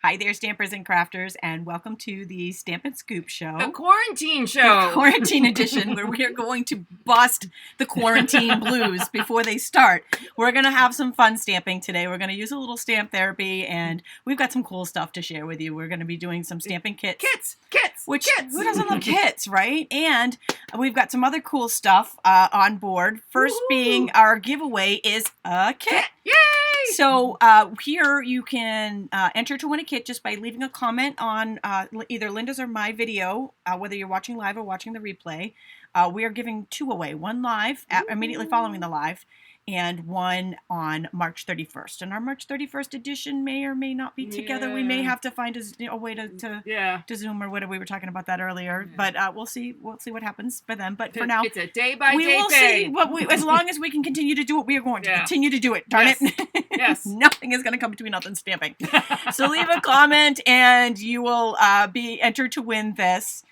Hi there, Stampers and Crafters, and welcome to the Stampin Scoop Show. The quarantine show. The quarantine edition, where we are going to bust the quarantine blues before they start. We're going to have some fun stamping today. We're going to use a little stamp therapy, and we've got some cool stuff to share with you. We're going to be doing some stamping kits. Kits! Who doesn't love kits, right? And we've got some other cool stuff on board. First being our giveaway is a kit. Yay! So here you can enter to win a kit just by leaving a comment on either Linda's or my video, whether you're watching live or watching the replay. We are giving two away, one live, immediately following the live, and one on March 31st. And our March 31st edition may or may not be together. Yeah. We may have to find a way to Zoom or whatever. We were talking about that earlier. Yeah. But we'll see what happens for them. But for now, it's a day-by-day we will thing. See as long as we can continue to do it, we are going to continue to do it. Darn it. Yes. Nothing is going to come between us and stamping. So leave a comment and you will be entered to win this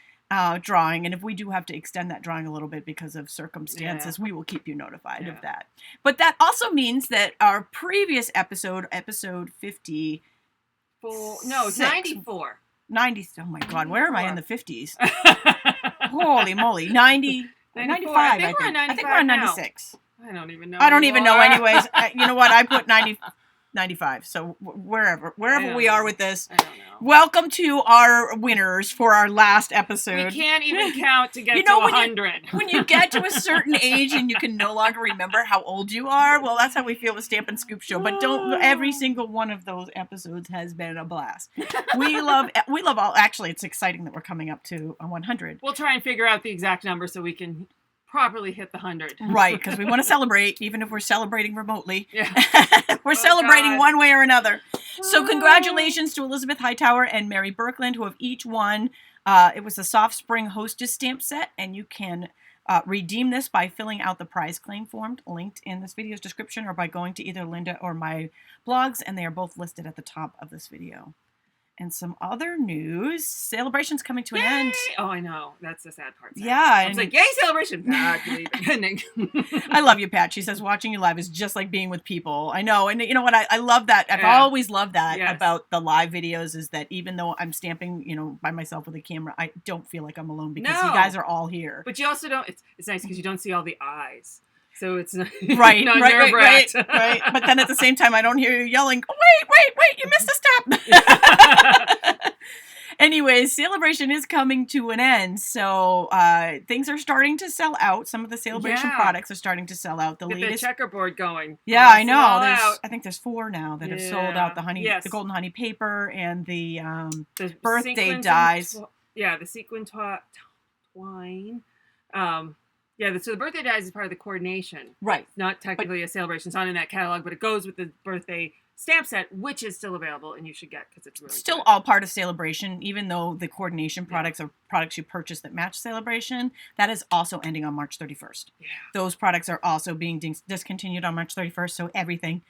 drawing. And if we do have to extend that drawing a little bit because of circumstances, we will keep you notified of that. But that also means that our previous episode 50... No, it's 94. 90. Oh my God, where am I in the 50s? Holy moly. 95, I think. I think we're on 96. I don't even know. I don't even know anyways. You know what? I put 95. So wherever we are with this, I don't know. Welcome to our winners for our last episode. We can't even count to get to 100. When you get to a certain age and you can no longer remember how old you are, well, that's how we feel with Stampin Scoop Show. But every single one of those episodes has been a blast. We love all. Actually, it's exciting that we're coming up to 100. We'll try and figure out the exact number so we can properly hit the 100. Right, because we want to celebrate, even if we're celebrating remotely. Yeah. We're celebrating one way or another. So congratulations to Elizabeth Hightower and Mary Birkland, who have each won. It was the Soft Spring Hostess stamp set, and you can redeem this by filling out the prize claim form linked in this video's description or by going to either Linda or my blogs, and they are both listed at the top of this video. And some other news. Celebration's coming to an end. Oh, I know. That's the sad part. Yeah. I was like, yay, celebration. I love you, Pat. She says watching you live is just like being with people. I know. And you know what? I love that. I've always loved that about the live videos is that even though I'm stamping, by myself with a camera, I don't feel like I'm alone because you guys are all here. But you also don't, it's nice because you don't see all the eyes. So it's not right. Right. But then at the same time, I don't hear you yelling, oh, wait, you missed a step. Anyways, Celebration is coming to an end. So things are starting to sell out. Some of the Celebration products are starting to sell out. Get the checkerboard going. Yeah, I know. I think there's 4 now that have sold out. The golden honey paper and the birthday dies. The sequin twine. So the birthday dies is part of the coordination. Right. Not technically a celebration. It's not in that catalog, but it goes with the birthday stamp set, which is still available and you should get because it's really still all part of Celebration, even though the coordination products are products you purchase that match Celebration. That is also ending on March 31st. Yeah. Those products are also being discontinued on March 31st. So everything,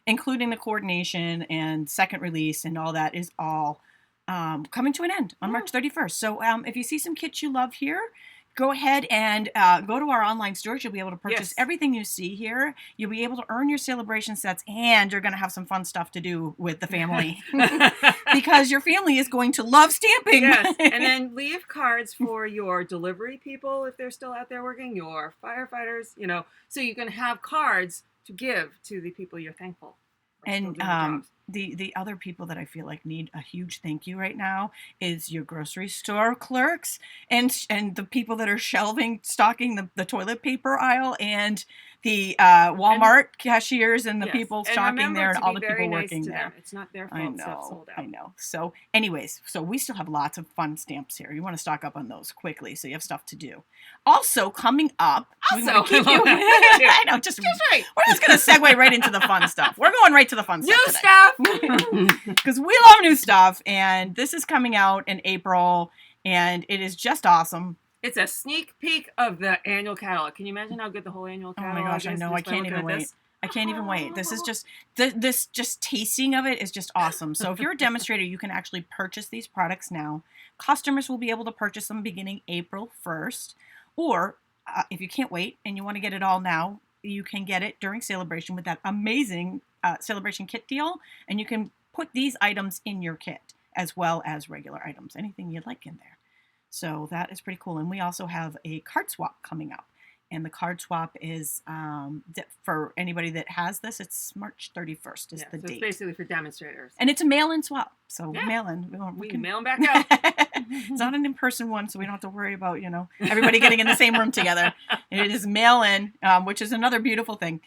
including the coordination and second release and all that, is all coming to an end on March 31st. So if you see some kits you love here, go ahead and go to our online stores. You'll be able to purchase everything you see here. You'll be able to earn your Celebration sets, and you're going to have some fun stuff to do with the family because your family is going to love stamping. Yes, and then leave cards for your delivery people if they're still out there working, your firefighters, so you can have cards to give to the people you're thankful for. And the other people that I feel like need a huge thank you right now is your grocery store clerks and the people that are stocking the toilet paper aisle and the Walmart cashiers and the people stocking there and all the people working there. It's not their fault. Sold out. I know. So anyways, we still have lots of fun stamps here. You want to stock up on those quickly so you have stuff to do. Also coming up, I know, just right. We're just going to segue right into the fun stuff. We're going right to the fun stuff today. Because we love new stuff, and this is coming out in April, and it is just awesome. It's a sneak peek of the annual catalog. Can you imagine how good the whole annual catalog is? Oh my gosh, I know. I can't even wait. I can't even wait. This is just tasting of it is just awesome. So if you're a demonstrator, you can actually purchase these products now. Customers will be able to purchase them beginning April 1st. Or if you can't wait and you want to get it all now, you can get it during Celebration with that amazing Celebration kit deal. And you can put these items in your kit as well as regular items, anything you'd like in there. So that is pretty cool. And we also have a card swap coming up. And the card swap is, for anybody that has this, it's March 31st is the so date. It's basically for demonstrators. And it's a mail-in swap. So Yeah. mail-in. We can mail them back out. It's not an in-person one, so we don't have to worry about, everybody getting in the same room together. It is mail-in, which is another beautiful thing.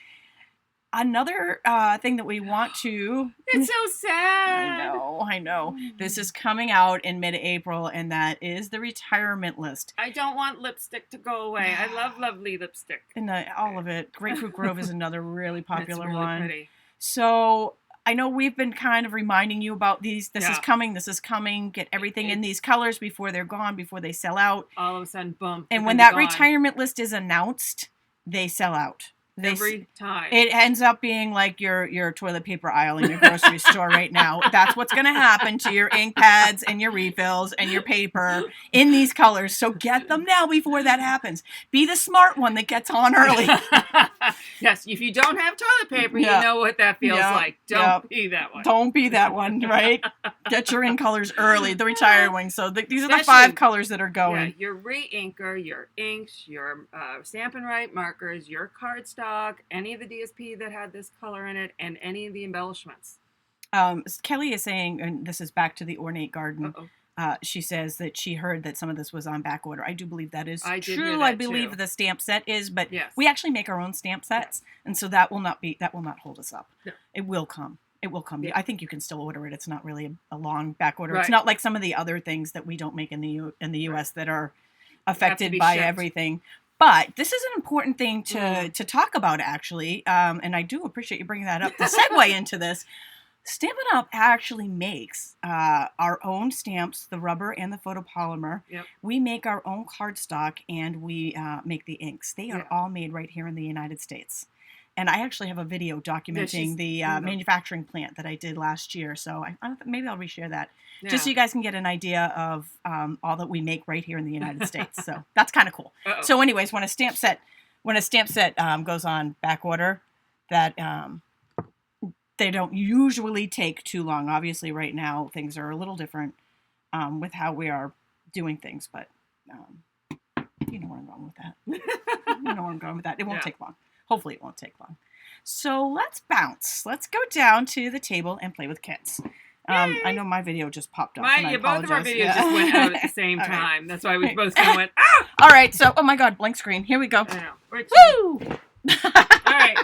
Another thing that we want to... It's so sad. I know. This is coming out in mid-April, and that is the retirement list. I don't want lipstick to go away. I love lovely lipstick. And all of it. Grapefruit Grove is another really popular It's really one. pretty. So I know we've been kind of reminding you about these. This is coming. Get everything in these colors before they're gone, before they sell out. All of a sudden, boom. And when that retirement list is announced, they sell out. Every time. It ends up being like your toilet paper aisle in your grocery store right now. That's what's going to happen to your ink pads and your refills and your paper in these colors. So get them now before that happens. Be the smart one that gets on early. Yes, if you don't have toilet paper, you know what that feels like. Don't be that one. Don't be that one, right? Get your ink colors early, the retired ones. So these are the Especially- 5 colors that are going. Yeah, your re-inker, your inks, your Stampin' Right markers, your cardstock, any of the DSP that had this color in it, and any of the embellishments. Kelly is saying, and this is back to the ornate garden. Uh-oh. She says that she heard that some of this was on back order. I do believe that is I did true. hear that I believe too. the stamp set is, but Yes. we actually make our own stamp sets, and so that will not hold us up. No. It will come. It will come. Yeah. I think you can still order it. It's not really a long back order. Right. It's not like some of the other things that we don't make in the US that are affected be by shipped. everything. But this is an important thing to talk about, actually, and I do appreciate you bringing that up. The segue into this, Stampin' Up! Actually makes our own stamps, the rubber and the photopolymer. Yep. We make our own cardstock, and we make the inks. They are all made right here in the United States. And I actually have a video documenting the manufacturing plant that I did last year. So maybe I'll reshare that. Just so you guys can get an idea of all that we make right here in the United States. So that's kind of cool. Uh-oh. So anyways, when a stamp set goes on back order, that they don't usually take too long. Obviously, right now things are a little different with how we are doing things, but you know where I'm going with that. You know where I'm going with that. It won't take long. Hopefully, it won't take long. So let's bounce. Let's go down to the table and play with kits. I know my video just popped off. Both of our videos just went out at the same All time. right. That's why we both kind of went, ah! All right, so, oh my God, blank screen. Here we go. I know. Woo! All right.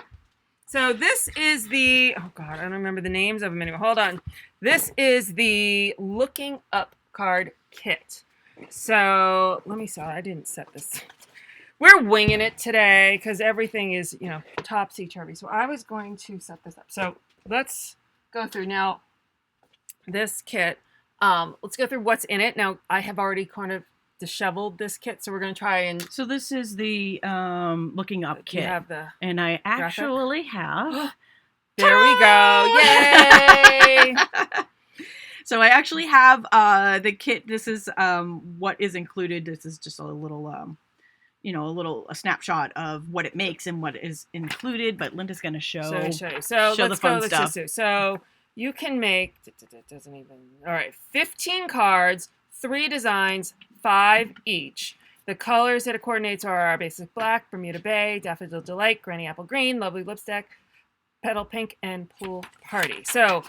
So this is the, oh God, I don't remember the names of them anymore. Hold on. This is the Looking Up Card Kit. So let me see. I didn't set this. We're winging it today because everything is, topsy-turvy. So I was going to set this up. So let's go through now this kit. Let's go through what's in it. Now, I have already kind of disheveled this kit, so we're going to try and... So this is the Looking Up kit. You have the... And I actually have... There we go. Yay! So I actually have the kit. This is what is included. This is just a little... a snapshot of what it makes and what is included, but Linda's going to show So show the fun stuff. So you can make, all right, 15 cards, 3 designs, 5 each. The colors that it coordinates are our basic black, Bermuda Bay, Daffodil Delight, Granny Apple Green, Lovely Lipstick, Petal Pink, and Pool Party. So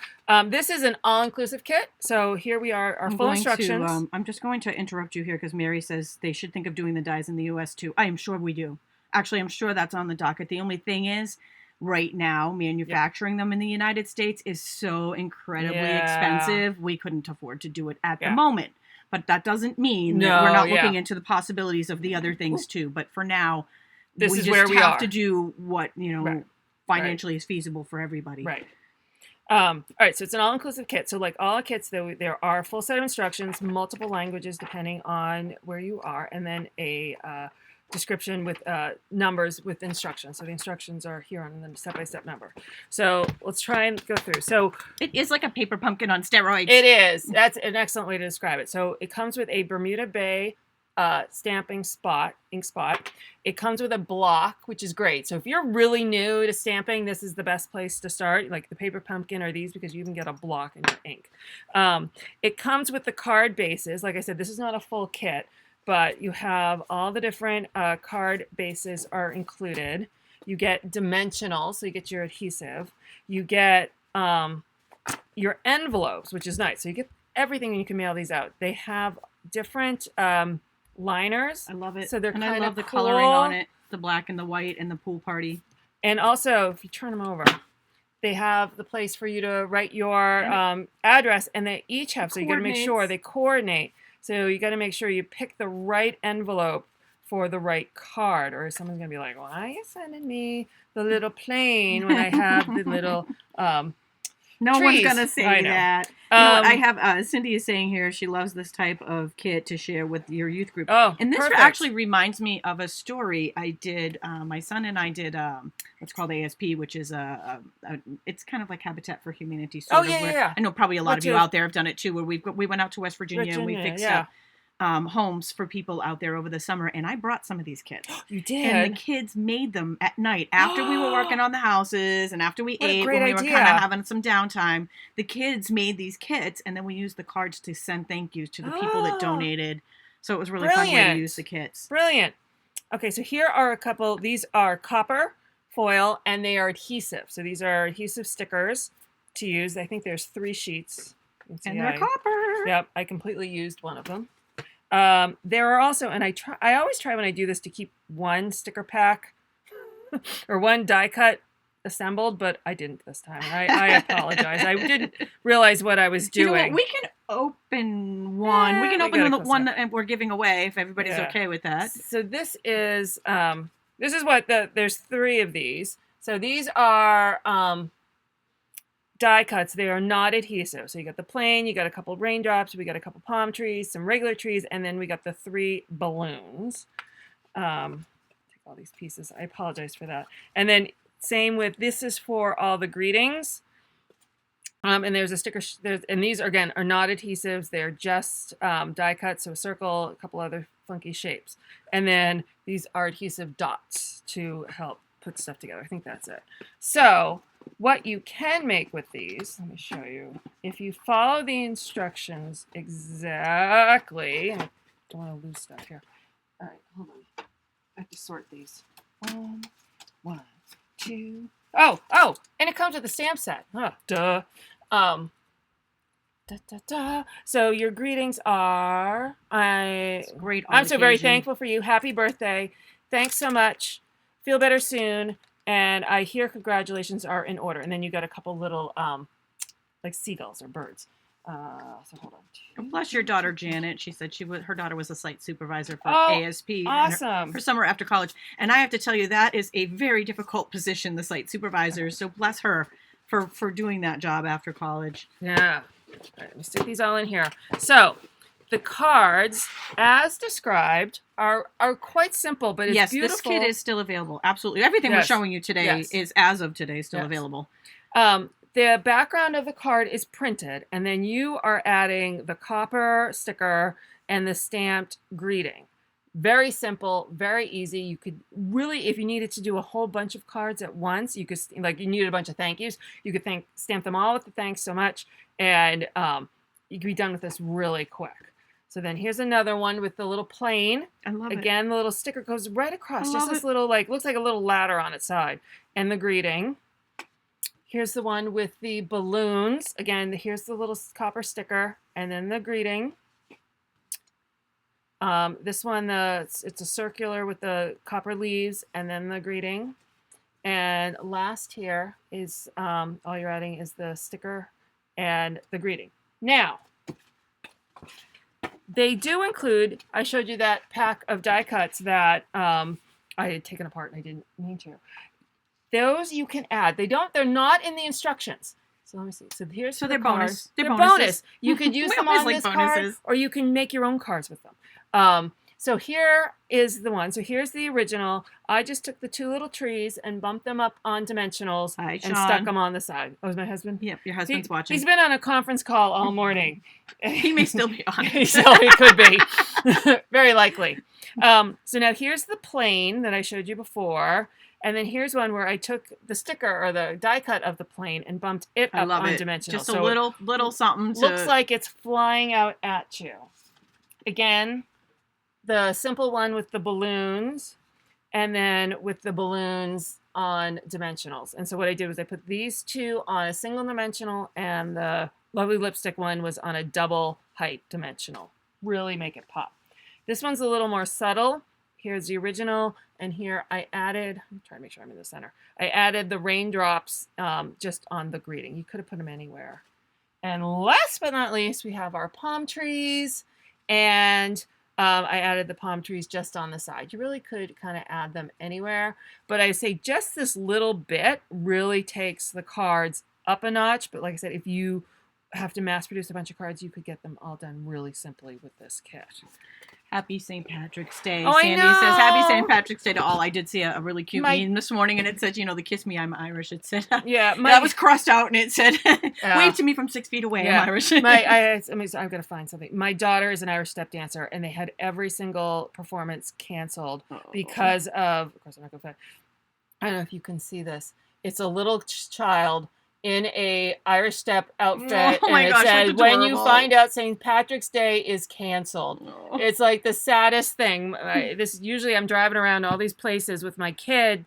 this is an all-inclusive kit. So here we are, our full instructions. I'm just going to interrupt you here because Mary says they should think of doing the dies in the U.S. too. I am sure we do. Actually, I'm sure that's on the docket. The only thing is, right now, manufacturing them in the United States is so incredibly expensive. We couldn't afford to do it at the moment. But that doesn't mean that we're not looking into the possibilities of the other things too. But for now, this we is just where we have are. to do what, financially is feasible for everybody. Right. All right, so it's an all-inclusive kit. So like all kits, there are a full set of instructions, multiple languages depending on where you are, and then a description with numbers with instructions. So the instructions are here on the step-by-step number. So let's try and go through. So it is like a paper pumpkin on steroids. It is. That's an excellent way to describe it. So it comes with a Bermuda Bay ink spot. It comes with a block, which is great. So if you're really new to stamping, this is the best place to start, like the paper pumpkin or these, because you can get a block in your ink. It comes with the card bases. Like I said, this is not a full kit, but you have all the different card bases are included. You get dimensional, so you get your adhesive. You get your envelopes, which is nice. So you get everything and you can mail these out. They have different liners. I love it. So they're and kind I love of the cool. coloring on it, the black and the white and the pool party. And also, if you turn them over, they have the place for you to write your address, and they each have, so you got to make sure they coordinate. So you got to make sure you pick the right envelope for the right card, or someone's going to be like, why are you sending me the little plane when I have the little No trees? one's gonna say I know. that. You know what, I have Cindy is saying here she loves this type of kit to share with your youth group. Oh, and this perfect. actually reminds me of a story I did. My son and I did what's called ASP, which is it's kind of like Habitat for Humanity. Sort of, yeah. I know probably a lot of you out there have done it too. Where we went out to West Virginia and we fixed up homes for people out there over the summer, and I brought some of these kits. You did? And the kids made them at night after we were working on the houses and after we ate, when we were kind of having some downtime. The kids made these kits, and then we used the cards to send thank yous to the people that donated. So it was really fun way to use the kits. Brilliant. Okay, so here are a couple. These are copper foil, and they are adhesive. So these are adhesive stickers to use. I think there's 3 sheets. And they're copper. Yep, I completely used one of them. There are also, and I always try when I do this to keep one sticker pack or one die cut assembled, but I didn't this time. I apologize. I didn't realize what I was doing. You know what? We can open one. We can open the one that we're giving away if everybody's okay with that. So this is what there's 3 of these. So these are die cuts. They are not adhesive. So you got the plain, you got a couple raindrops, we got a couple palm trees, some regular trees, and then we got the 3 balloons. Take all these pieces. I apologize for that. And then same with, this is for all the greetings. And there's a sticker, and these again are not adhesives. They're just die cuts. So a circle, a couple other funky shapes. And then these are adhesive dots to help put stuff together. I think that's it. So what you can make with these, let me show you. If you follow the instructions exactly, I don't want to lose stuff here. All right, hold on. I have to sort these. 1, 2. Oh, and it comes with a stamp set. Duh. So your greetings are, great. I'm so very thankful for you. Happy birthday. Thanks so much. Feel better soon. And I hear congratulations are in order. And then you got a couple little like seagulls or birds. So hold on. Bless your daughter, Janet. She said her daughter was a site supervisor for ASP. Awesome. For summer after college. And I have to tell you, that is a very difficult position, the site supervisor. So bless her for doing that job after college. Yeah. All right, let me stick these all in here. So the cards, as described, are quite simple, but it's beautiful. Yes, this kit is still available. Absolutely. Everything we're showing you today is, as of today, still available. The background of the card is printed, and then you are adding the copper sticker and the stamped greeting. Very simple, very easy. You could really, if you needed to do a whole bunch of cards at once, you could, like you needed a bunch of thank yous, you could stamp them all with the thanks so much, and you could be done with this really quick. So then here's another one with the little plane. I love it. Again, the little sticker goes right across, just this little, looks like a little ladder on its side. And the greeting. Here's the one with the balloons. Again, here's the little copper sticker, and then the greeting. This one, it's a circular with the copper leaves, and then the greeting. And last here is, all you're adding is the sticker and the greeting. Now, they do include, I showed you that pack of die cuts that I had taken apart and I didn't mean to. Those you can add. They're not in the instructions. So let me see. So here's they're card. bonus. They're bonus. You could use them on this bonuses. card, or you can make your own cards with them. So here is the one. So here's the original. I just took the two little trees and bumped them up on dimensionals Hi, and stuck them on the side. Oh, is my husband? Yep, your husband's watching. He's been on a conference call all morning. He may still be on. So he could be. Very likely. So now here's the plane that I showed you before. And then here's one where I took the sticker or the die cut of the plane and bumped it up on dimensional. Just a little something. Looks like it's flying out at you. Again, the simple one with the balloons, and then with the balloons on dimensionals. And so what I did was I put these two on a single dimensional, and the lovely lipstick one was on a double height dimensional. Really make it pop. This one's a little more subtle. Here's the original, and here I added, I'm trying to make sure I'm in the center. I added the raindrops just on the greeting. You could have put them anywhere. And last but not least, we have our palm trees, and I added the palm trees just on the side. You really could kind of add them anywhere, but I say just this little bit really takes the cards up a notch. But like I said, if you have to mass produce a bunch of cards, you could get them all done really simply with this kit. Happy St. Patrick's Day. Oh, Sandy I know. says, Happy St. Patrick's Day to all. I did see a really cute meme this morning, and it said, the kiss me, I'm Irish. It said, yeah, that was crossed out, and it said, wave to me from 6 feet away, I'm Irish. I'm going to find something. My daughter is an Irish step dancer, and they had every single performance canceled because of course, I'm not going to find, I don't know if you can see this. It's a little child in a Irish step outfit, oh my and it gosh, says, when you find out St. Patrick's Day is canceled. Oh. It's like the saddest thing. Usually I'm driving around all these places with my kid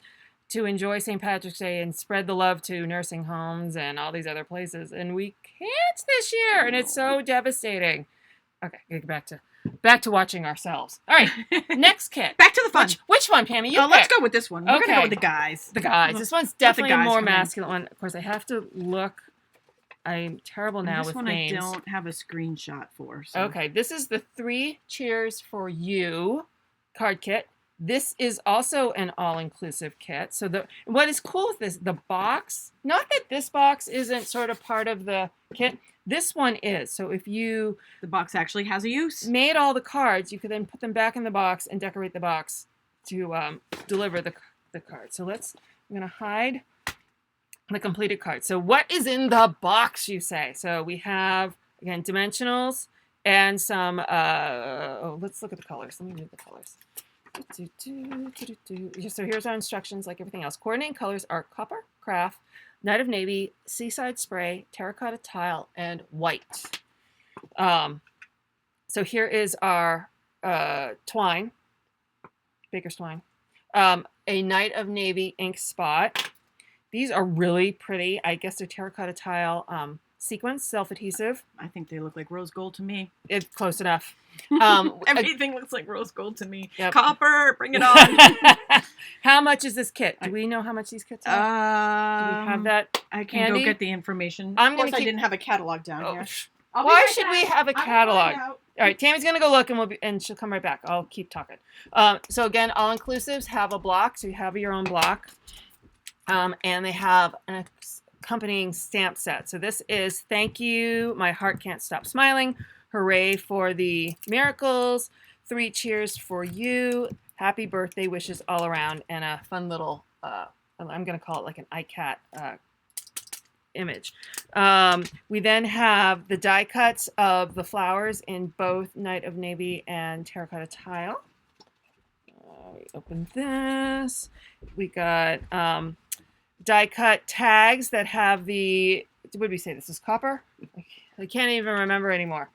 to enjoy St. Patrick's Day and spread the love to nursing homes and all these other places, and we can't this year, and it's so devastating. Okay, get back to watching ourselves. All right, next kit. Back to the fun. Which one, Pammy? Let's go with this one. We're gonna go with the guys. The guys. This one's definitely a more masculine one. Of course, I have to look. I'm terrible now with names. This one I don't have a screenshot for. So. Okay, this is the 3 Cheers for You card kit. This is also an all-inclusive kit. So what is cool with this, the box, not that this box isn't sort of part of the kit, this one is. So if the box actually has a use. Made all the cards, you could then put them back in the box and decorate the box to deliver the card. So I'm going to hide the completed card. So what is in the box, you say? So we have, again, dimensionals and some, let's look at the colors. Let me read the colors. So here's our instructions like everything else. Coordinating colors are copper, craft, Night of Navy, Seaside Spray, Terracotta Tile, and White. So here is our twine, Baker's twine, a Night of Navy ink spot. These are really pretty. I guess they're Terracotta Tile sequence, self-adhesive. I think they look like rose gold to me. It's close enough. Everything looks like rose gold to me. Yep. Copper, bring it on. How much is this kit? Do we know how much these kits are? Do we have that? I can handy? go get the information. I didn't have a catalog down here. Why should we have a catalog? All right, Tammy's gonna go look, and she'll come right back. I'll keep talking. So again, all inclusives have a block, so you have your own block, and they have an accompanying stamp set. So this is thank you, my heart can't stop smiling. Hooray for the miracles. 3 cheers for you. Happy birthday wishes all around, and a fun little, I'm going to call it like an iCat image. We then have the die cuts of the flowers in both Night of Navy and Terracotta Tile. We open this. We got die cut tags that have what did we say? This is copper? I can't even remember anymore.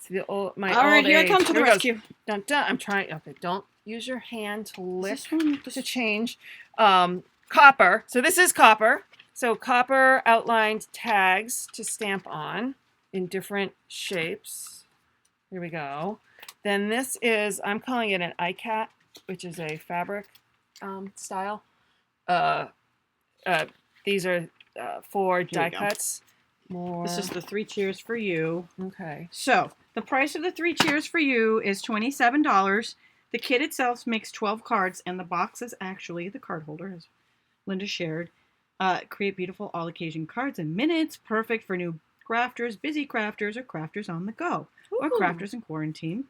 It's all right, here I come to the rescue. Dun, dun. I'm trying. Okay, don't use your hand to lift to change. Copper. So this is copper. So copper outlined tags to stamp on in different shapes. Here we go. Then this is, I'm calling it an iCat, which is a fabric style. These are 4 die cuts. More. This is the 3 cheers for you. Okay. So the price of the 3 cheers for you is $27. The kit itself makes 12 cards, and the box is actually the card holder, as Linda shared. Create beautiful all-occasion cards in minutes, perfect for new crafters, busy crafters, or crafters on the go, or crafters in quarantine.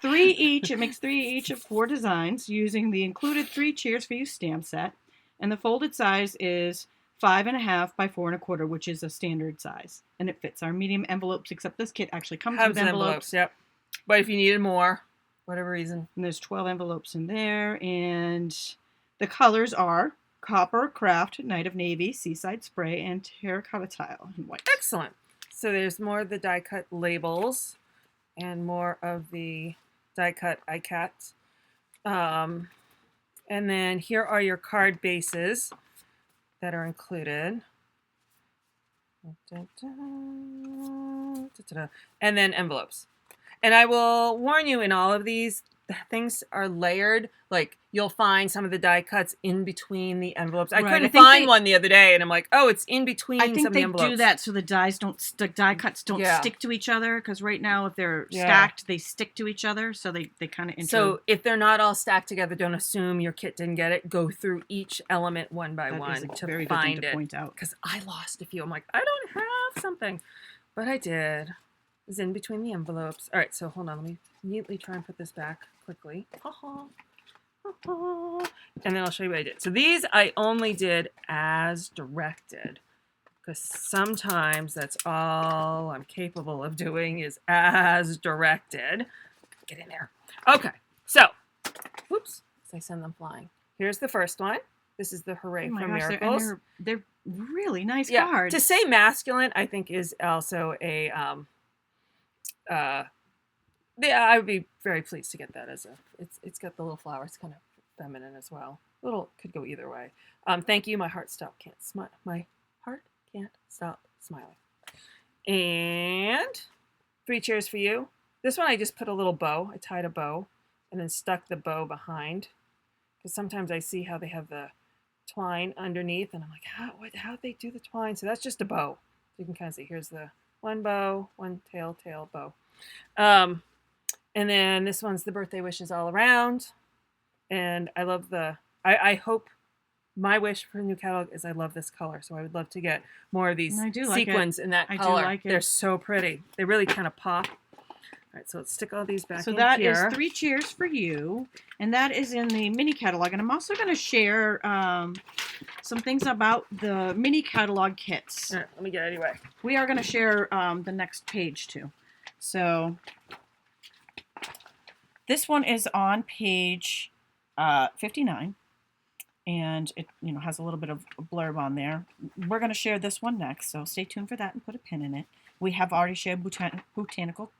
3 each. It makes 3 each of 4 designs using the included 3 Cheers for You stamp set. And the folded size is 5.5 by 4.25, which is a standard size. And it fits our medium envelopes, except this kit actually comes with envelopes. Yep. But if you needed more, whatever reason. And there's 12 envelopes in there. And the colors are Copper, Craft, Night of Navy, Seaside Spray, and Terracotta Tile and white. Excellent. So there's more of the die cut labels and more of the die cut iCats. And then here are your card bases that are included. And then envelopes. And I will warn you, in all of these, things are layered. Like, you'll find some of the die cuts in between the envelopes. I couldn't find one the other day, and I'm like, oh, it's in between some of the envelopes. I think they do that so the die cuts don't stick to each other, because right now, if they're stacked, they stick to each other, so they kind of So if they're not all stacked together, don't assume your kit didn't get it. Go through each element one by one to very find good thing to point out. Because I lost a few. I'm like, I don't have something. But I did. It was in between the envelopes. All right, so hold on. Let me neatly try and put this back quickly. And then I'll show you what I did. So these I only did as directed, because sometimes that's all I'm capable of doing is as directed. Get in there. Okay, so, whoops, I send them flying. Here's the first one. This is the Hooray for Miracles. They're really nice Yeah, cards. to say masculine, I think, is also a yeah, I would be very pleased to get that as a. It's got the little flowers, kind of feminine as well. Could go either way. Thank you. My heart can't stop smiling. And 3 Cheers for You. This one I just put a little bow. I tied a bow and then stuck the bow behind, because sometimes I see how they have the twine underneath, and I'm like, how'd they do the twine? So that's just a bow. So you can kind of see. Here's the one bow, one tail bow. And then this one's the birthday wishes all around. And I love I hope my wish for a new catalog is I love this color. So I would love to get more of these sequins in that color. I do like it. They're so pretty. They really kind of pop. All right, so let's stick all these back in here. So that is 3 Cheers for You. And that is in the mini catalog. And I'm also going to share some things about the mini catalog kits. All right, let me get it anyway. We are going to share the next page too. So this one is on page 59, and it has a little bit of a blurb on there. We're going to share this one next, so stay tuned for that and put a pin in it. We have already shared botanical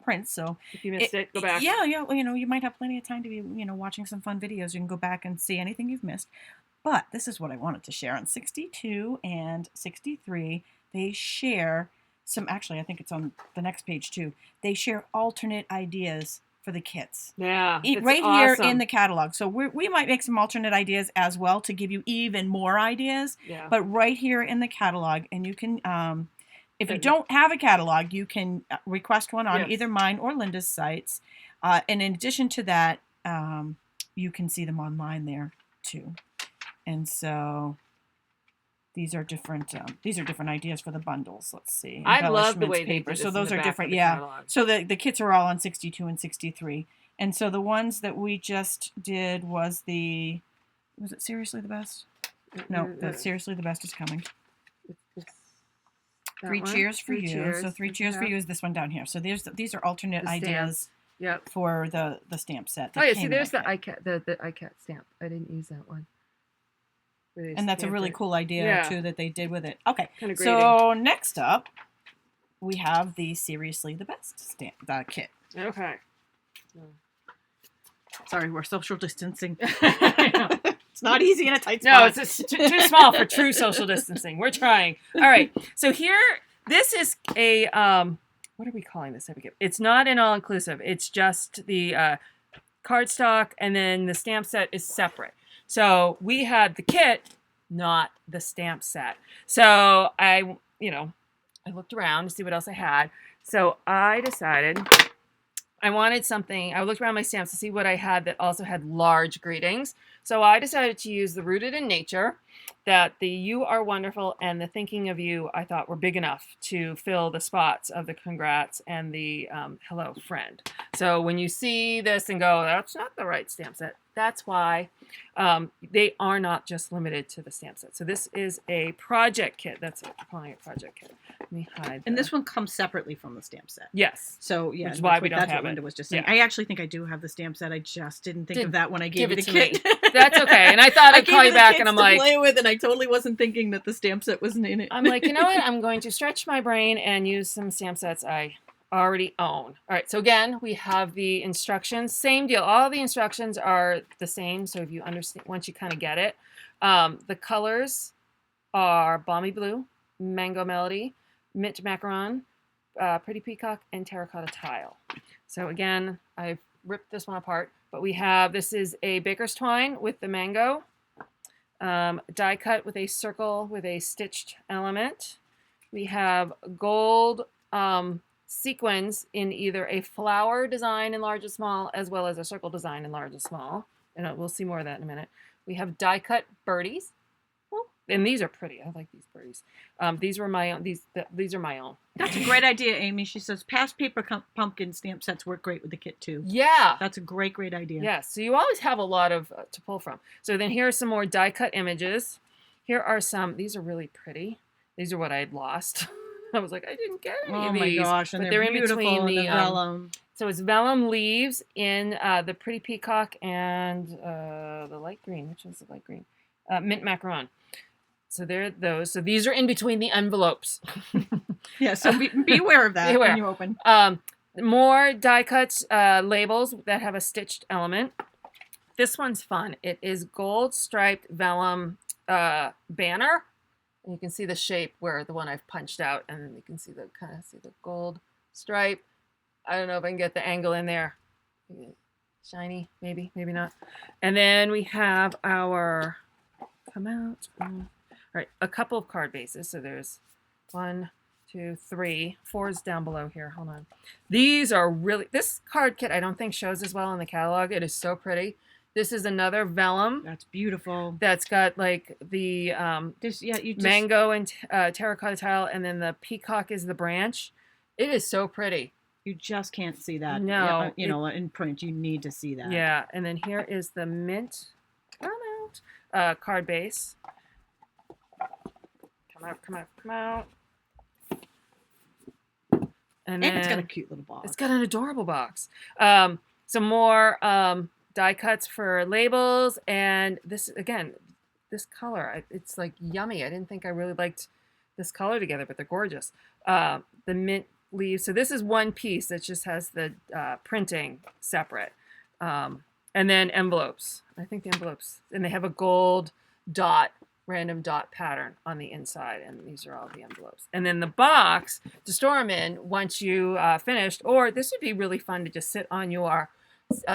prints, so if you missed it, go back. Yeah. You might have plenty of time to be watching some fun videos. You can go back and see anything you've missed. But this is what I wanted to share. On 62 and 63, they share some. Actually, I think it's on the next page too. They share alternate ideas for the kits. Yeah, right here in the catalog. So we might make some alternate ideas as well to give you even more ideas. Yeah. But right here in the catalog, and you can, if you don't have a catalog, you can request one on either mine or Linda's sites. And in addition to that, you can see them online there too. And so these are different ideas for the bundles. Let's see. I love the way they paper. So those are different. Yeah. Catalog. So the kits are all on 62 and 63. And so the ones that we just did was it Seriously the Best? No, the Seriously the Best is coming. 3 Cheers for You. Cheers. So 3 Cheers for You is this one down here. So these are alternate ideas for the stamp set. Oh yeah, see there's the iCat the iCat stamp. I didn't use that one. And that's a really cool idea too that they did with it. Okay, so next up we have the Seriously the Best stamp kit. Okay. Sorry, we're social distancing. It's not easy in a tight spot. No, it's too small for true social distancing. We're trying. All right. So here, this is a what are we calling this? It's not an all-inclusive. It's just the cardstock, and then the stamp set is separate. So we had the kit, not the stamp set. So I looked around to see what else I had. So I decided I wanted something, I looked around my stamps to see what I had that also had large greetings. So I decided to use the Rooted in Nature, that the You Are Wonderful and the Thinking of You I thought were big enough to fill the spots of the congrats and the hello friend. So when you see this and go, that's not the right stamp set, that's why. They are not just limited to the stamp set. So this is a project kit. That's it. I'm calling it project kit. Let me hide. And this one comes separately from the stamp set. Yes. So yeah, Which is why we don't that's have what it. Linda was just saying. Yeah. I actually think I do have the stamp set. I just didn't think of that when I gave you the to kit. me. That's okay. And I thought I'd gave call you you the back kits and I'm to like, play with, and I totally wasn't thinking that the stamp set wasn't in it. I'm like, you know what? I'm going to stretch my brain and use some stamp sets I already own. All right. So again, we have the instructions. Same deal. All the instructions are the same. So if you understand, once you kind of get it, the colors are Balmy Blue, Mango Melody, Mint Macaron, Pretty Peacock, and Terracotta Tile. So again, I've ripped this one apart, but we have, this is a Baker's Twine with the mango, die cut with a circle with a stitched element. We have gold sequins in either a flower design in large and small, as well as a circle design in large and small. And we'll see more of that in a minute. We have die cut birdies. And these are pretty. I like these birdies. These were my own. These are my own. That's a great idea, Amy. She says past paper pumpkin stamp sets work great with the kit too. Yeah. That's a great idea. Yeah. So you always have a lot of to pull from. So then here are some more die cut images. Here are some. These are really pretty. These are what I had lost. I was like, I didn't get any of these. Oh my gosh, and but they're in beautiful between in the vellum. So it's vellum leaves in the Pretty Peacock and the light green. Which one's the light green? Mint Macaron. So there are those. So these are in between the envelopes. Yeah, so be aware of that when you open. More die cuts labels that have a stitched element. This one's fun. It is gold striped vellum banner. And you can see the shape where the one I've punched out, and then you can see the gold stripe. I don't know if I can get the angle in there. Shiny, maybe not. And then we have our come out. All right, a couple of card bases. So there's 1, 2, 3, 4 is down below here. Hold on. These are really, this card kit I don't think shows as well in the catalog. It is so pretty. This is another vellum. That's beautiful. That's got like the mango and terracotta tile, and then the peacock is the branch. It is so pretty. You just can't see that. No. You know, in print, you need to see that. Yeah, and then here is the mint card base. Come out. And then it's got a cute little box. It's got an adorable box. Some more die cuts for labels, and this again, this color, it's like yummy. I didn't think I really liked this color together, but they're gorgeous. The mint leaves. So this is one piece that just has the printing separate, and then envelopes. I think the envelopes, and they have a gold random dot pattern on the inside, and these are all the envelopes. And then the box to store them in once you finished, or this would be really fun to just sit on your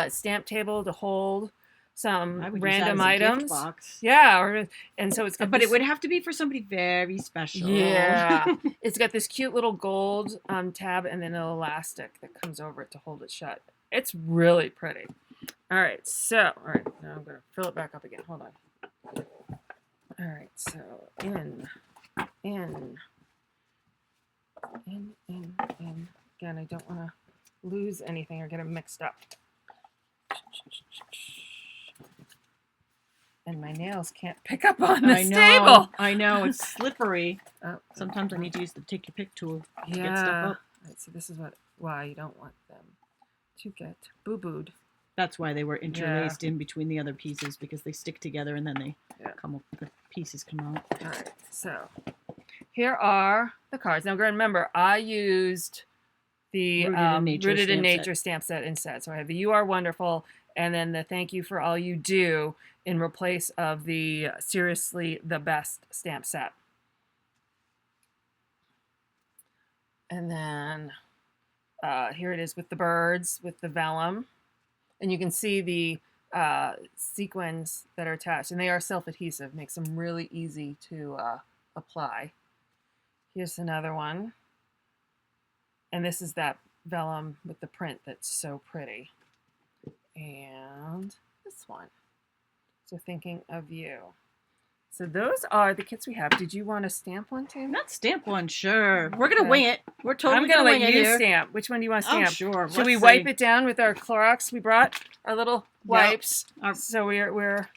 stamp table to hold some random items. Box. Yeah, and so it's got but it would have to be for somebody very special. Yeah, it's got this cute little gold tab and then an elastic that comes over it to hold it shut. It's really pretty. All right, now I'm gonna fill it back up again. Hold on. All right, so in. Again, I don't want to lose anything or get them mixed up. And my nails can't pick up on this table. I know, it's slippery. Sometimes I need to use the take your pick tool to get stuff up. Right, so this is why you don't want them to get boo-booed. That's why they were interlaced in between the other pieces, because they stick together and then they come up, the pieces come out. All right, so here are the cards. Now, remember, I used the Rooted in Nature stamp set instead. So I have the You Are Wonderful, and then the Thank You for All You Do in replace of the Seriously the Best stamp set. And then here it is with the birds, with the vellum. And you can see the sequins that are attached, and they are self-adhesive, makes them really easy to apply. Here's another one. And this is that vellum with the print that's so pretty. And this one. So thinking of you. So those are the kits we have. Did you want to stamp one too? Not stamp one, sure. We're gonna Okay. wing it. We're totally I'm gonna wing let it you here. stamp. Which one do you want to Oh, stamp? sure. Should we Let's wipe see. it down with our Clorox we brought? Our little wipes. Our- So we're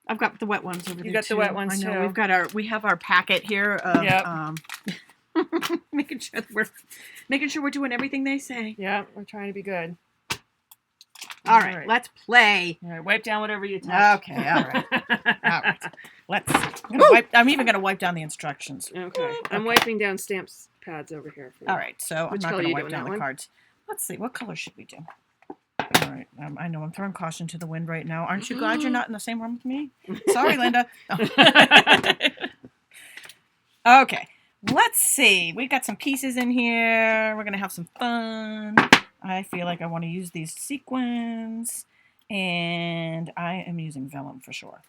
I've got the wet ones over there. You got the too. wet ones, I know. too. We have our packet here of Yep. making sure we're doing everything they say. yeah, we're trying to be good. All right, let's play. All right, wipe down whatever you touch. Okay, all right. All right. I'm even gonna wipe down the instructions. Okay. I'm wiping down stamps pads over here. For you. All right, so Which I'm not color gonna you wipe doing, down that the one? cards. Let's see, what color should we do? All right, I know I'm throwing caution to the wind right now. Aren't you glad you're not in the same room with me? Sorry, Linda. Okay, let's see. We got some pieces in here. We're gonna have some fun. I feel like I want to use these sequins, and I am using vellum for sure.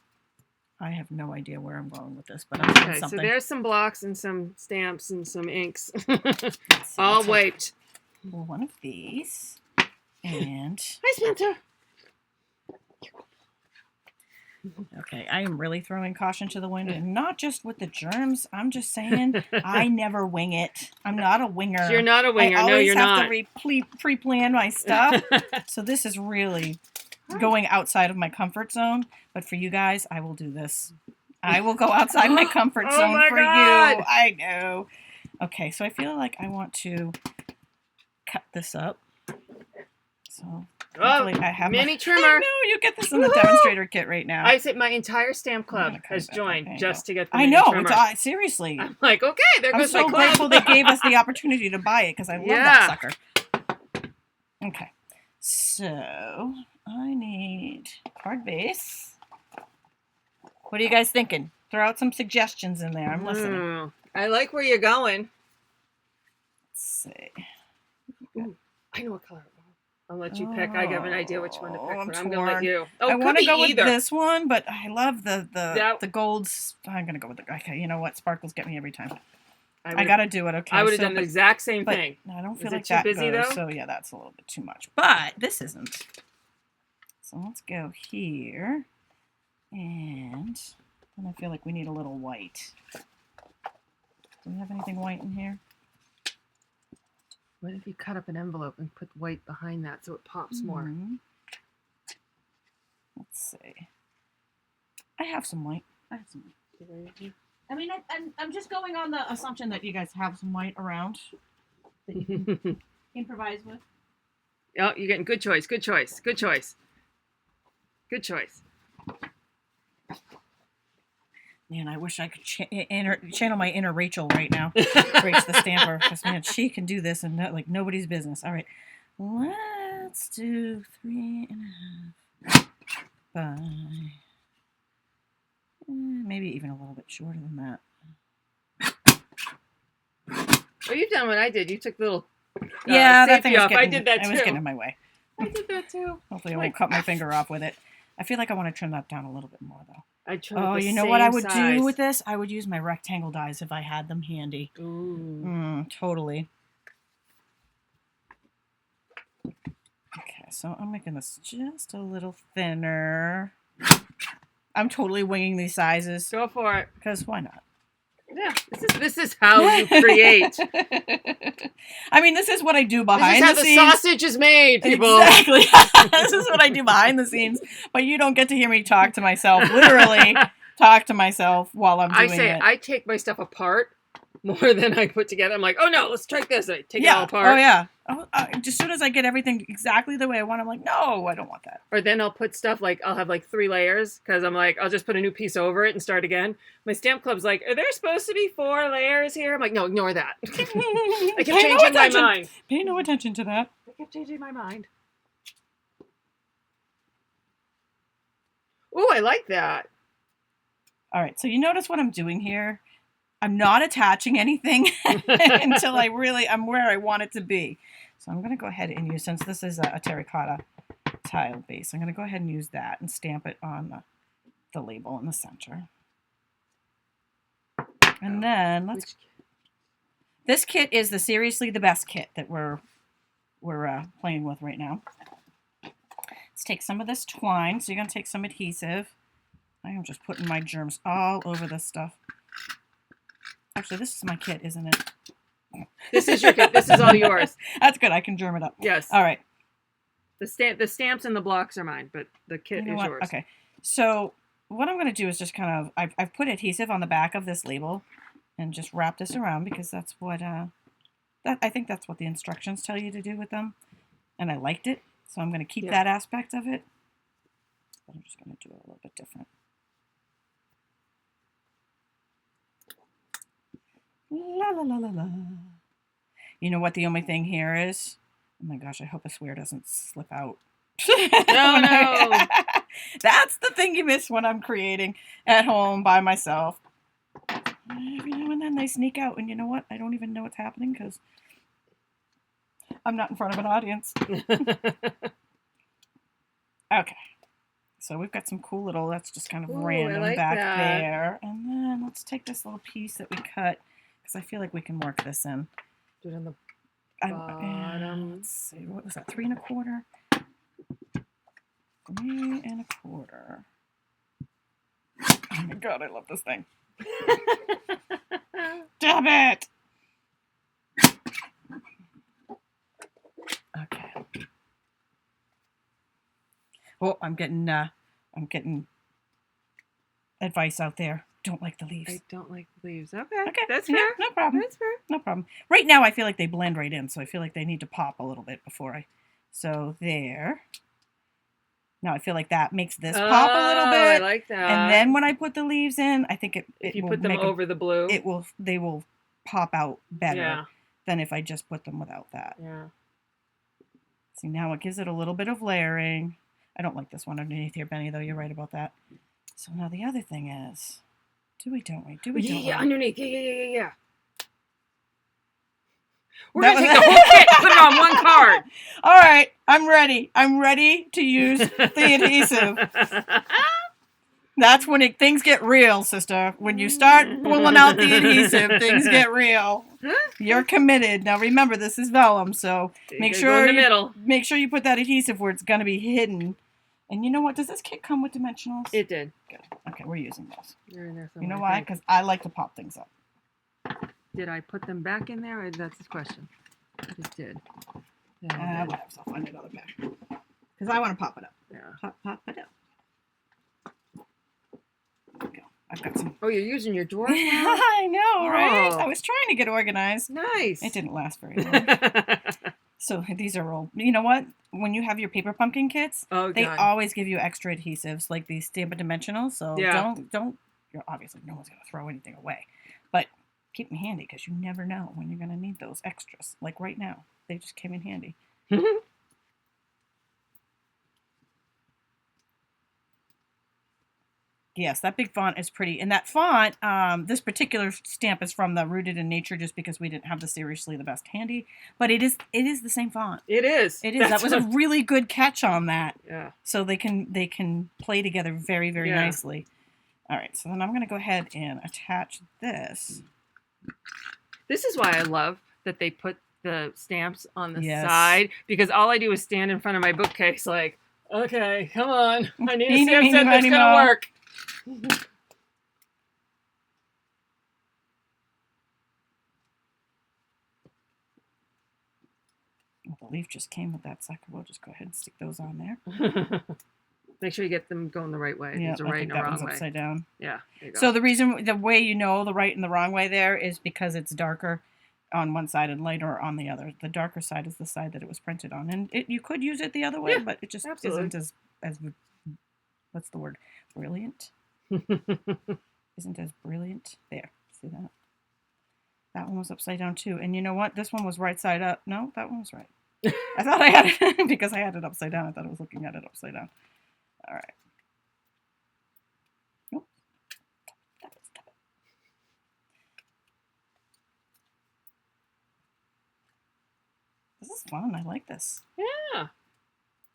I have no idea where I'm going with this, but I'm doing Okay, something. so there's some blocks and some stamps and some inks. Let's see, All let's wiped. have one of these, and Hi, Spencer. okay, I am really throwing caution to the wind, and not just with the germs. I'm just saying, I never wing it. I'm not a winger. You're not a winger. I No, always you're have not. to pre-plan my stuff. So this is really going outside of my comfort zone. But for you guys, I will do this. I will go outside my comfort Oh zone my for God. you. I know. Okay, so I feel like I want to cut this up. So Oh, hopefully I have mini my... trimmer. I know, you get this in the demonstrator kit right now. I said my entire stamp I'm gonna club cut has it back. joined There you just go. to get the I mini know. trimmer. It's, seriously. I'm like, okay, there I'm goes so my club. grateful they gave us the opportunity to buy it because I love that sucker. Okay, so I need card base. What are you guys thinking? Throw out some suggestions in there. I'm listening. I like where you're going. Let's see. Ooh, I know what color. I'll let you pick. I have an idea which one to pick, I'm but I'm going to let torn. you. Oh, I want want to to go either. with this one, but I love the That- golds. I'm gonna go with the. Okay, you know what? Sparkles get me every time. I would've- gotta do it. Okay, I would have so, done the but- exact same but thing. I don't Is feel it like too that busy, goes, though? so yeah, that's a little bit too much. But this isn't. So let's go here, and then I feel like we need a little white. Do we have anything white in here? What if you cut up an envelope and put white behind that so it pops more? Mhm. Let's see. I have some white. I have some white. I mean, I'm just going on the assumption that you guys have some white around that you can improvise with. Oh, you're getting good choice. Good choice. Good choice. Good choice. Man, I wish I could channel my inner Rachel right now. Rach the Stamper, because man, she can do this and like nobody's business. All right, let's do 3.5 by maybe even a little bit shorter than that. Oh, you've done what I did. You took the little Yeah, that safety thing was off. getting, I did that it too. was getting in my way. I did that too. Hopefully, I won't cut my finger off with it. I feel like I want to trim that down a little bit more though. I Oh, you know what I would do with this? I would use my rectangle dies if I had them handy. Ooh. Totally. Okay, so I'm making this just a little thinner. I'm totally winging these sizes Go for it. because why not? Yeah, this is how you create. I mean, this is what I do behind This is how the the scenes. sausage is made, people. Exactly. This is what I do behind the scenes, but you don't get to hear me talk to myself. Literally, talk to myself while I'm doing it. I take my stuff apart more than I put together. I'm like, oh no, let's try this. I take it all apart. Oh yeah. Just as soon as I get everything exactly the way I want, I'm like, no, I don't want that. Or then I'll put stuff like, I'll have like 3 layers because I'm like, I'll just put a new piece over it and start again. My stamp club's like, are there supposed to be 4 layers here? I'm like, no, ignore that. I kept changing my mind. Pay no attention to that. I kept changing my mind. Ooh, I like that. All right, so you notice what I'm doing here? I'm not attaching anything until I'm where I want it to be. So I'm going to go ahead and use, since this is a terracotta tile base, I'm going to go ahead and use that and stamp it on the label in the center. And then this kit is the Seriously the Best kit that we're we're playing with right now. Let's take some of this twine. So you're going to take some adhesive. I am just putting my germs all over this stuff. Actually, this is my kit, isn't it? This is your kit. This is all yours. That's good. I can germ it up. Yes. All right. The stamps and the blocks are mine, but the kit is yours. Okay. So what I'm going to do is just kind of, I've put adhesive on the back of this label and just wrap this around because that's what, I think that's what the instructions tell you to do with them. And I liked it. So I'm going to keep that aspect of it. But I'm just going to do it a little bit different. La la la la la. You know what the only thing here is? Oh my gosh, I hope a swear doesn't slip out. No. That's the thing you miss when I'm creating at home by myself. Every now and then they sneak out, and you know what? I don't even know what's happening because I'm not in front of an audience. Okay. So we've got some cool little, that's just kind of random back there. And then let's take this little piece that we cut because I feel like we can work this in. Do it on the bottom. Let's see, what was that? 3 1/4? 3 1/4. Oh my god, I love this thing. Damn it! Okay. Oh, I'm getting advice out there. Don't like the leaves. I don't like the leaves. Okay. That's fair. fair. No problem. That's fair. No problem. Right now, I feel like they blend right in, so I feel like they need to pop a little bit before I. So there. Now I feel like that makes this pop a little bit. I like that. And then when I put the leaves in, I think if you put them over the blue, they will pop out better Yeah. than if I just put them without that. Yeah. See, now it gives it a little bit of layering. I don't like this one underneath here, Benny, though. You're right about that. So now the other thing is, don't we? Yeah, underneath. Yeah. We're That going to was- take the whole kit and put it on one card. All right, I'm ready. I'm ready to use the adhesive. That's when things get real, sister. When you start pulling out the adhesive, things get real. You're committed. Now remember, this is vellum, so make sure in the middle. Make sure you put that adhesive where it's going to be hidden. And you know what? Does this kit come with dimensionals? It did. Good. Okay, we're using those. They're in there You somewhere, know I why? think. Because I like to pop things up. Did I put them back in there? Or that's the question. I just did. Yeah, I did. Whatever. I'll find another bag. Because I want to pop it up. Yeah. Pop it up. There we go. I've got some. Oh, you're using your drawer? I know, right? Oh. I was trying to get organized. Nice. It didn't last very long. So these are all. You know what? When you have your paper pumpkin kits, they God. always give you extra adhesives like these Stampin' Dimensionals. So Yeah. don't. You're obviously no one's gonna throw anything away, but keep them handy because you never know when you're gonna need those extras. Like right now, they just came in handy. Yes, that big font is pretty. And that font, this particular stamp is from the Rooted in Nature just because we didn't have the Seriously the Best handy. But it is the same font. It is. It is. That was a really good catch on that. Yeah. So they can play together very, very nicely. All right, so then I'm going to go ahead and attach this. This is why I love that they put the stamps on the side, because all I do is stand in front of my bookcase like, okay, come on. I need a stamp set that's going to work. Well, the leaf just came with that sucker. We'll just go ahead and stick those on there. Make sure you get them going the right way. Yeah, There's a I right think and a that wrong one's way. upside down. Yeah. There you go. So the way you know the right and the wrong way there is because it's darker on one side and lighter on the other. The darker side is the side that it was printed on, and you could use it the other way, but it just isn't as what's the word? Brilliant. Isn't as brilliant. There, see that? That one was upside down too. And you know what? This one was right side up. No, that one was right. I thought I had it because I had it upside down. I thought I was looking at it upside down. All right. Nope. Stop it. This is fun. I like this. Yeah.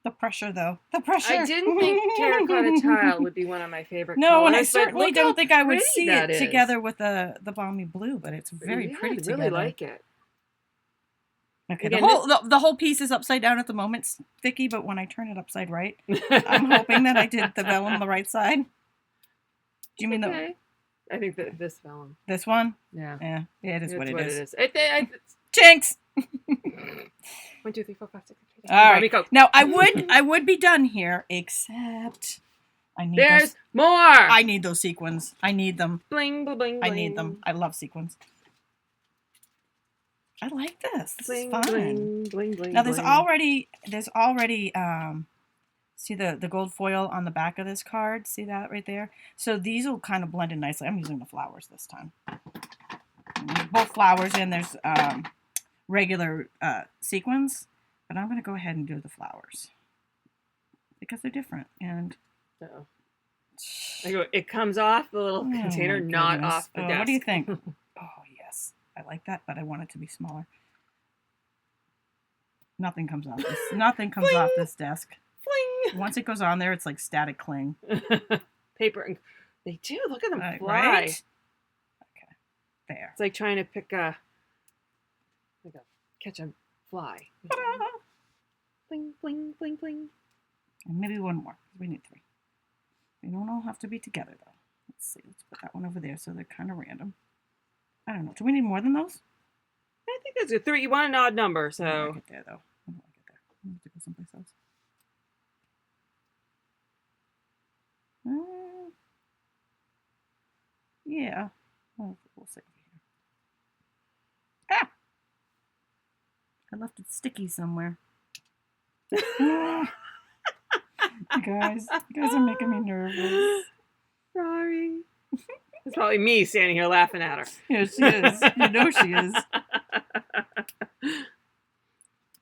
The pressure, though. The pressure. I didn't think terracotta tile would be one of my favorite No, colors. and I but certainly look don't how think I would pretty see that it is. together with the balmy blue, but it's very Yeah, pretty I together. really like it. Okay, Again, the whole piece is upside down at the moment, sticky, but when I turn it upside right, I'm hoping that I did the vellum the right side. Do you mean okay. I think that this vellum. this one? Yeah. Yeah, it is what it is. Jinx! Jinx! 1, 2, 3, 4, 5, 6, 7, 8, 9, 10. All Barbie right. Coke. Now I would be done here, except I need There's those. more. I need those sequins. I need them. Bling, bling, bling. I need them. I love sequins. I like this. This Bling, is fun. bling, bling, bling, Now there's bling. already see the gold foil on the back of this card. See that right there? So these will kind of blend in nicely. I'm using the flowers this time. There's both flowers and there's regular sequins, but I'm going to go ahead and do the flowers because they're different. And Uh-oh. It comes off the little container, not goodness. off the desk. What do you think? Oh, yes. I like that, but I want it to be smaller. Nothing comes off this. Nothing comes off this desk. Fling. Once it goes on there, it's like static cling. Paper and they do. Look at them fly. Right? Okay. There. It's like trying to pick catch a fly. Bling, bling, bling, bling. And maybe one more. We need 3. They don't all have to be together, though. Let's see. Let's put that one over there so they're kind of random. I don't know. Do we need more than those? I think that's a 3. You want an odd number, so. I don't like it there, though. I don't like it there. I have to go someplace else. Yeah. We'll see over here. Ah! I left it sticky somewhere. You guys are making me nervous. Sorry. It's probably me standing here laughing at her. Yeah, she is. You know she is.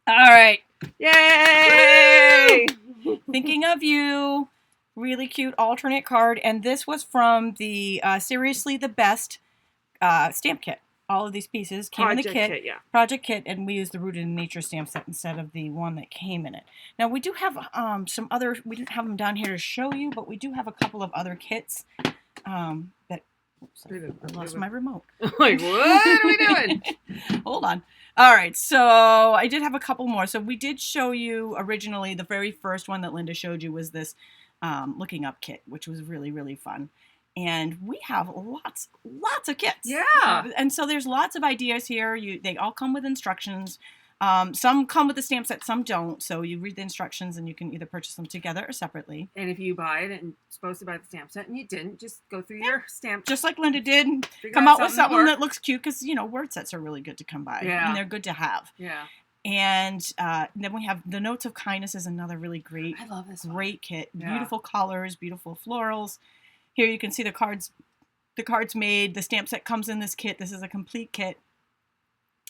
All right. Yay! Thinking of you. Really cute alternate card. And this was from the Seriously the Best stamp kit. All of these pieces came in the kit. Yeah. Project kit, and we used the Rooted in Nature stamp set instead of the one that came in it. Now, we do have some other, we didn't have them down here to show you, but we do have a couple of other kits that, oops, I lost my remote. Like, what are we doing? Hold on. All right, so I did have a couple more. So we did show you originally, the very first one that Linda showed you was this Looking Up kit, which was really, really fun. And we have lots of kits. Yeah. And so there's lots of ideas here. They all come with instructions. Some come with the stamp set, some don't. So you read the instructions and you can either purchase them together or separately. And if you buy it and you're supposed to buy the stamp set and you didn't, just go through your stamp. Just like Linda did. Figure Come out with something that that looks cute because, word sets are really good to come by. Yeah. And they're good to have. Yeah. And then we have the Notes of Kindness is another really great, I love this great kit. Yeah. Beautiful colors, beautiful florals. Here you can see the cards made. The stamp set comes in this kit. This is a complete kit.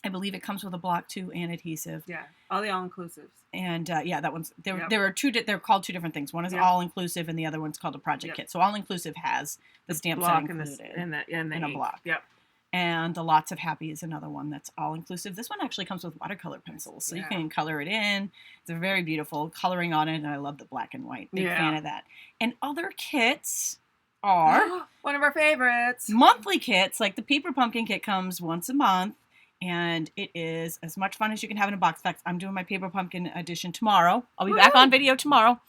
I believe it comes with a block too and adhesive. Yeah, all the all-inclusives. And yeah, that one's there. Yep. There are two. They're called two different things. One is Yep. all-inclusive, and the other one's called a project Yep. kit. So all-inclusive has the stamp set Block included and the in a ink. block. Yep. And the Lots of Happy is another one that's all-inclusive. This one actually comes with watercolor pencils, so you Yeah. can color it in. It's very beautiful coloring on it, and I love the black and white. Big Yeah. fan of that. And other kits are One of our favorites. monthly kits. Like the Paper Pumpkin kit comes once a month, and it is as much fun as you can have in a box. In fact, I'm doing my Paper Pumpkin edition tomorrow. I'll be back on video tomorrow.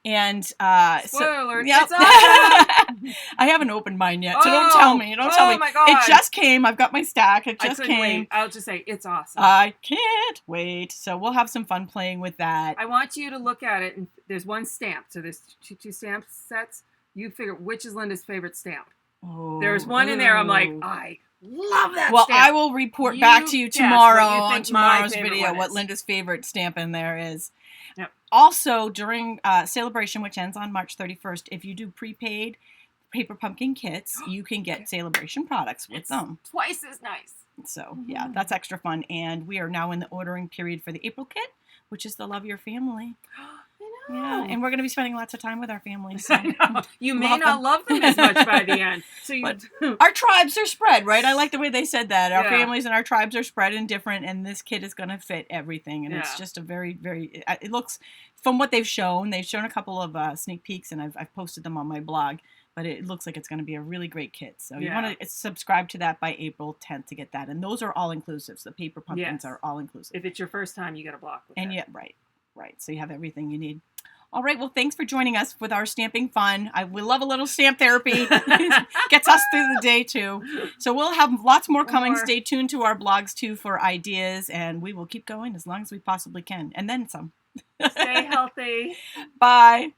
And Spoiler alert, yep. it's awesome. I haven't opened mine yet, so don't tell me. Don't tell me. Oh my God. It just came. I've got my stack. It I just couldn't came. wait. I'll just say it's awesome. I can't wait. So we'll have some fun playing with that. I want you to look at it, and there's one stamp. So there's two stamp sets. You figure which is Linda's favorite stamp. Oh, There's one in there. I'm like, I love that well, stamp. I will report back to you guess what tomorrow you on think my tomorrow's favorite video one what is. Linda's favorite stamp in there is. Yep. Also, during Celebration, which ends on March 31st, if you do prepaid Paper Pumpkin kits, you can get Celebration products with them. Twice as nice. So, yeah, that's extra fun. And we are now in the ordering period for the April kit, which is the Love Your Family. I know. Yeah, and we're going to be spending lots of time with our family. So. I know. You may Love not them. love them as much by the end. So you But our tribes are spread, right? I like the way they said that. Our Yeah. families and our tribes are spread and different, and this kit is going to fit everything. And it's Yeah. just a very, very, it looks, from what they've shown a couple of sneak peeks, and I've posted them on my blog. but it looks like it's going to be a really great kit. So you Yeah. want to subscribe to that by April 10th to get that. And those are all inclusive. So the paper pumpkins Yes. are all inclusive. If it's your first time, you get a block with And it. yeah, right. So you have everything you need. All right. Well, thanks for joining us with our stamping fun. We love a little stamp therapy. Gets us through the day too. So we'll have lots more coming. More. Stay tuned to our blogs too for ideas, and we will keep going as long as we possibly can, and then some. Stay healthy. Bye.